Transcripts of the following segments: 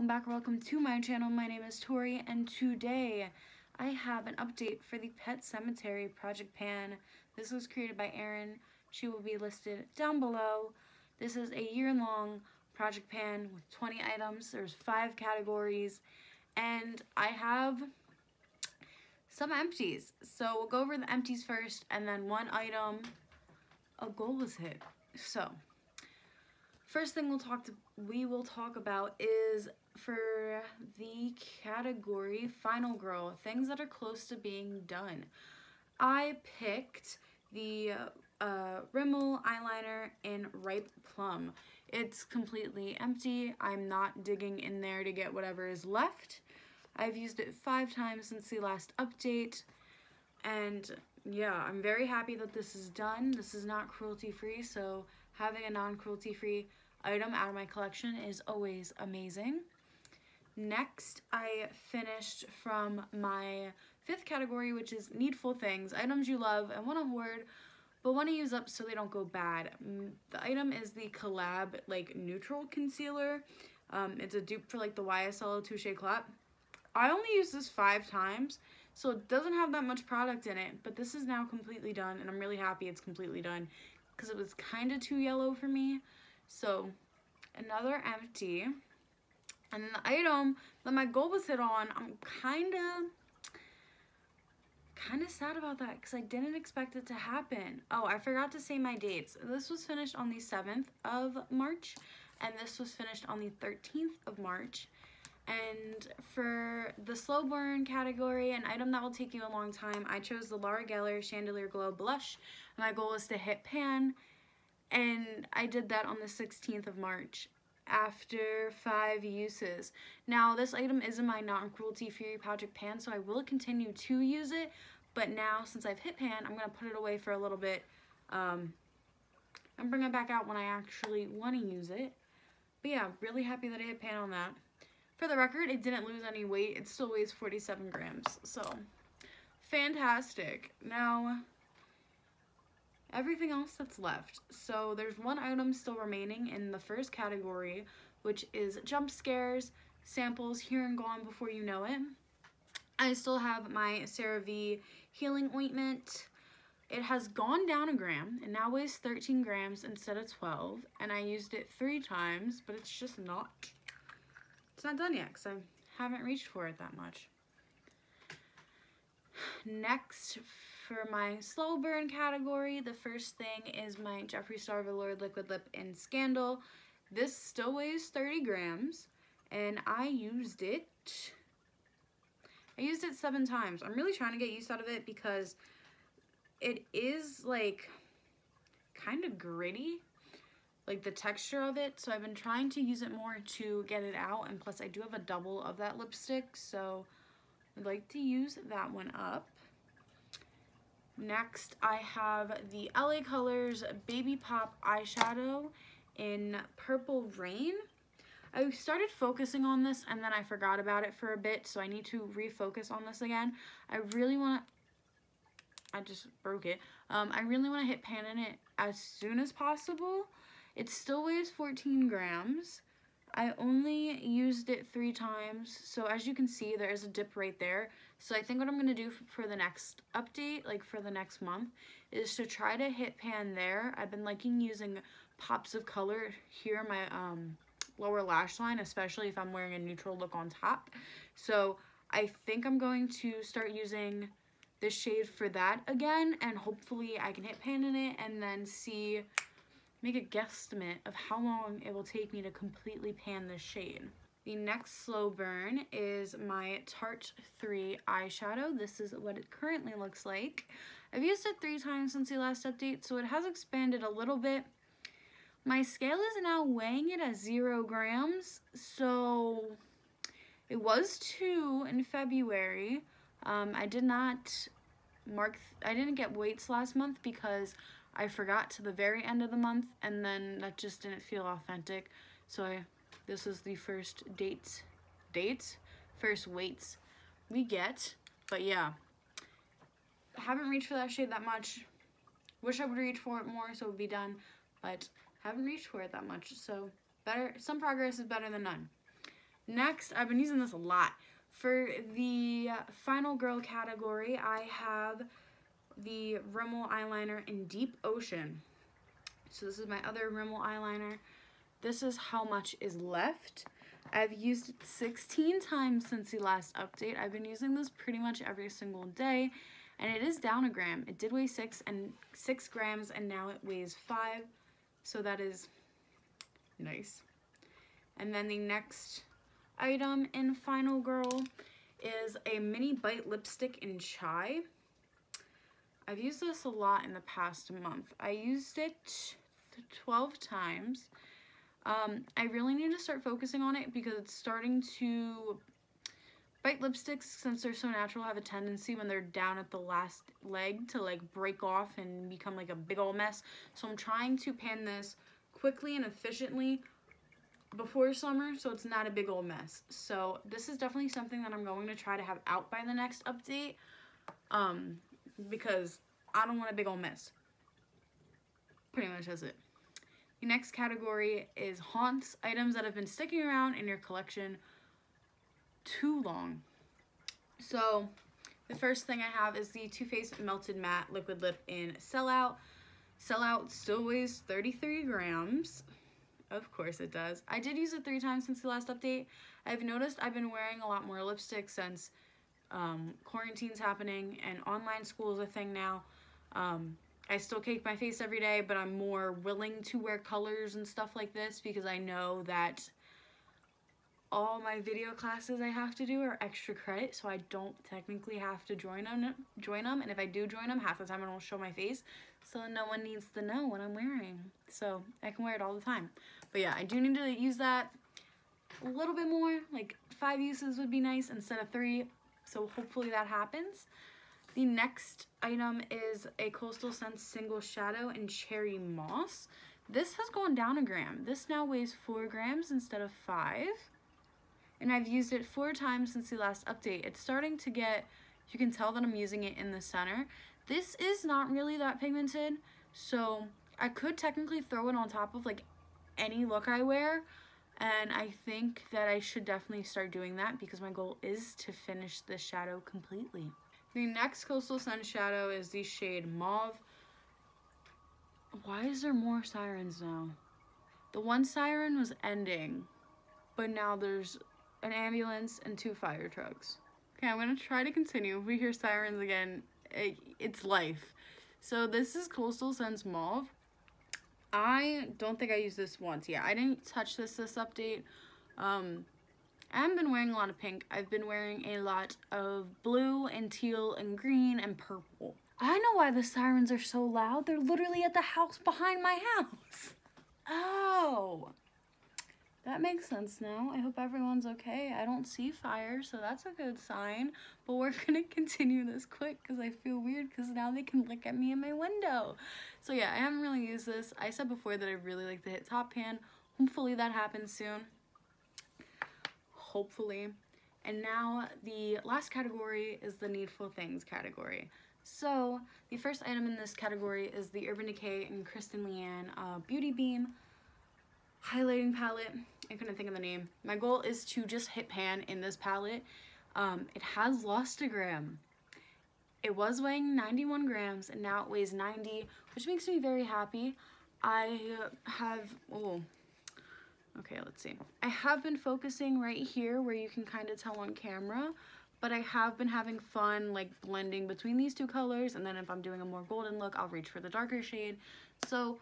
welcome back or welcome to my channel. My name is Tori and today I have an update for the Pet Cemetery Project Pan. This was created by Erin. She will be listed down below. This is a year-long project pan with 20 items. There's 5 categories and I have some empties. So we'll go over the empties first and then one item, a goal was hit. So first thing we will talk about is for the category Final Girl, things that are close to being done. I picked the Rimmel eyeliner in Ripe Plum. It's completely empty. I'm not digging in there to get whatever is left. I've used it 5 times since the last update, and yeah, I'm very happy that this is done. This is not cruelty-free, so having a non-cruelty-free item out of my collection is always amazing. Next, I finished from my 5th category, which is Needful Things, items you love and want to hoard, but want to use up so they don't go bad. The item is the Collab neutral concealer. It's a dupe for the YSL Touche Clap. I only used this 5 times, so it doesn't have that much product in it, but this is now completely done, and I'm really happy it's completely done because it was kind of too yellow for me. So another empty, and then the item that my goal was hit on, I'm kind of sad about that because I didn't expect it to happen. Oh, I forgot to say my dates. This was finished on the 7th of March, and this was finished on the 13th of March. And for the slow burn category, an item that will take you a long time, I chose the Laura Geller Chandelier Glow Blush. My goal was to hit pan, and I did that on the 16th of March after 5 uses. Now, this item is in my non-cruelty-free project pan, so I will continue to use it, but now, since I've hit pan, I'm going to put it away for a little bit and bring it back out when I actually want to use it. But yeah, really happy that I hit pan on that. For the record, it didn't lose any weight. It still weighs 47 grams, so fantastic. Now, everything else that's left. So there's one item still remaining in the first category, which is jump scares, samples, here and gone before you know it. I still have my Sara V healing ointment. It has gone down a gram. It now weighs 13 grams instead of 12, and I used it 3 times, but it's just not. It's not done yet because I haven't reached for it that much. Next, for my slow burn category, the first thing is my Jeffree Star Velour Liquid Lip in Scandal. This still weighs 30 grams, and I used it 7 times. I'm really trying to get use out of it because it is kind of gritty, the texture of it, so I've been trying to use it more to get it out, and plus I do have a double of that lipstick, so I'd like to use that one up. Next, I have the LA Colors Baby Pop eyeshadow in Purple Rain. I started focusing on this and then I forgot about it for a bit, so I need to refocus on this again. I really want to, I just broke it. I really want to hit pan in it as soon as possible. It still weighs 14 grams. I only used it 3 times, so as you can see, there is a dip right there. So I think what I'm going to do for the next update, for the next month, is to try to hit pan there. I've been liking using pops of color here in my lower lash line, especially if I'm wearing a neutral look on top. So I think I'm going to start using this shade for that again, and hopefully I can hit pan in it and then make a guesstimate of how long it will take me to completely pan this shade. The next slow burn is my Tarte 3 eyeshadow. This is what it currently looks like. I've used it 3 times since the last update, so it has expanded a little bit. My scale is now weighing it at 0 grams, so it was 2 in February. I didn't get weights last month because I forgot to the very end of the month, and then that just didn't feel authentic. So this is the first first weights we get. But yeah, haven't reached for that shade that much. Wish I would reach for it more so it would be done, but haven't reached for it that much. So some progress is better than none. Next, I've been using this a lot. For the final girl category, I have the Rimmel eyeliner in Deep Ocean. So this is my other Rimmel eyeliner. This is how much is left. I've used it 16 times since the last update. I've been using this pretty much every single day, and it is down a gram. It did weigh 6 grams, and now it weighs 5, so that is nice. And then the next item in Final Girl is a mini bite lipstick in Chai. I've used this a lot in the past month. I used it 12 times. I really need to start focusing on it because it's starting to... Bite lipsticks, since they're so natural, have a tendency when they're down at the last leg to like break off and become like a big old mess. So I'm trying to pan this quickly and efficiently before summer so it's not a big old mess. So this is definitely something that I'm going to try to have out by the next update, because I don't want a big old mess. Pretty much that's it. The next category is haunts, items that have been sticking around in your collection too long. So the first thing I have is the Too Faced Melted Matte Liquid Lip in Sellout. Sellout still weighs 33 grams. Of course it does. I did use it 3 times since the last update. I've noticed I've been wearing a lot more lipstick since quarantine's happening and online school is a thing now. I still cake my face every day, but I'm more willing to wear colors and stuff like this because I know that all my video classes I have to do are extra credit, so I don't technically have to join them. And if I do join them, half the time I don't show my face, so no one needs to know what I'm wearing. So I can wear it all the time. But yeah, I do need to use that a little bit more. Like 5 uses would be nice instead of 3. So hopefully that happens. The next item is a Coastal Scents Single Shadow in Cherry Moss. This has gone down a gram. This now weighs 4 grams instead of 5. And I've used it 4 times since the last update. It's starting to get, you can tell that I'm using it in the center. This is not really that pigmented, so I could technically throw it on top of like any look I wear. And I think that I should definitely start doing that because my goal is to finish this shadow completely. The next Coastal Sun shadow is the shade Mauve. Why is there more sirens now? The one siren was ending, but now there's an ambulance and 2 fire trucks. Okay, I'm gonna try to continue. If we hear sirens again, it's life. So this is Coastal Scents Mauve. I don't think I used this once. Yeah, I didn't touch this update. I haven't been wearing a lot of pink. I've been wearing a lot of blue and teal and green and purple. I know why the sirens are so loud. They're literally at the house behind my house. Oh, that makes sense now. I hope everyone's okay. I don't see fire, so that's a good sign. But we're gonna continue this quick because I feel weird because now they can look at me in my window. So yeah, I haven't really used this. I said before that I really like to hit top pan. Hopefully that happens soon. Hopefully. And now the last category is the Needful Things category. So the first item in this category is the Urban Decay and Kristen Leanne Beauty Beam highlighting palette. I couldn't think of the name. My goal is to just hit pan in this palette. It has lost a gram. It was weighing 91 grams and now it weighs 90, which makes me very happy. I have, okay, let's see. I have been focusing right here where you can kind of tell on camera, but I have been having fun like blending between these 2 colors, and then if I'm doing a more golden look, I'll reach for the darker shade. So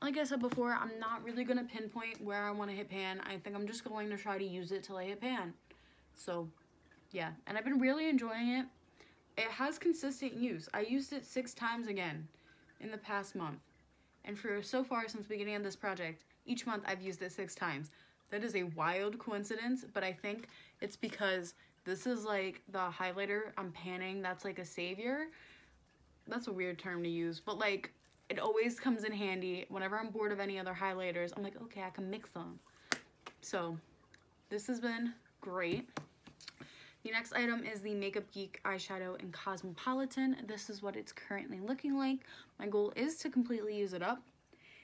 like I said before, I'm not really going to pinpoint where I want to hit pan. I think I'm just going to try to use it till I hit pan. So yeah, and I've been really enjoying it. It has consistent use. I used it 6 times again in the past month. And for so far since the beginning of this project, each month I've used it 6 times. That is a wild coincidence, but I think it's because this is like the highlighter I'm panning that's like a savior. That's a weird term to use, but like it always comes in handy. Whenever I'm bored of any other highlighters, I'm like, okay, I can mix them. So this has been great. The next item is the Makeup Geek eyeshadow in Cosmopolitan. This is what it's currently looking like. My goal is to completely use it up.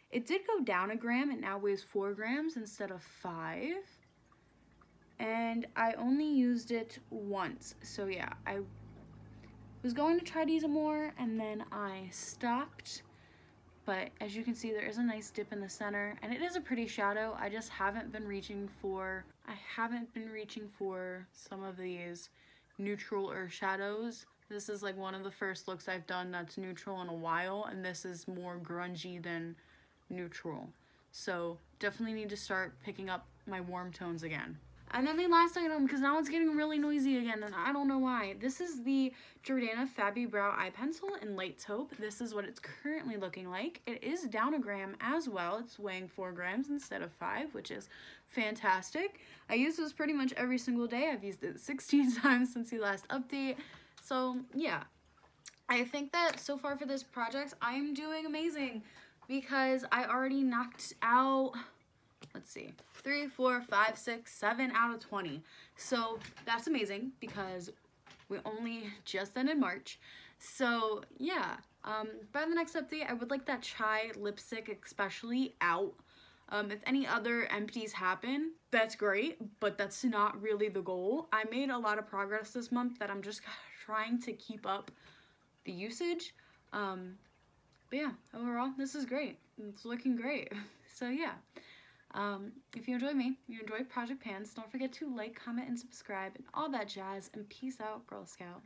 It did go down a gram. It now weighs 4 grams instead of 5. And and I only used it once. So yeah, I was going to try to use it more and then I stopped. But as you can see, there is a nice dip in the center and it is a pretty shadow. I just haven't been reaching for some of these neutral or shadows. This is like one of the first looks I've done that's neutral in a while, and this is more grungy than neutral. So definitely need to start picking up my warm tones again. And then the last item, because now it's getting really noisy again, and I don't know why. This is the Jordana Fabby Brow Eye Pencil in Light Taupe. This is what it's currently looking like. It is down a gram as well. It's weighing 4 grams instead of 5, which is fantastic. I use this pretty much every single day. I've used it 16 times since the last update. So yeah, I think that so far for this project, I'm doing amazing because I already knocked out, let's see, 3, 4, 5, 6, 7 out of 20. So that's amazing because we only just ended March. So yeah, by the next update, I would like that chai lipstick especially out. If any other empties happen, that's great, but that's not really the goal. I made a lot of progress this month that I'm just trying to keep up the usage. But yeah, overall, this is great. It's looking great. So yeah. If you enjoy me, you enjoy Project Pans, don't forget to like, comment, and subscribe, and all that jazz, and peace out, Girl Scout.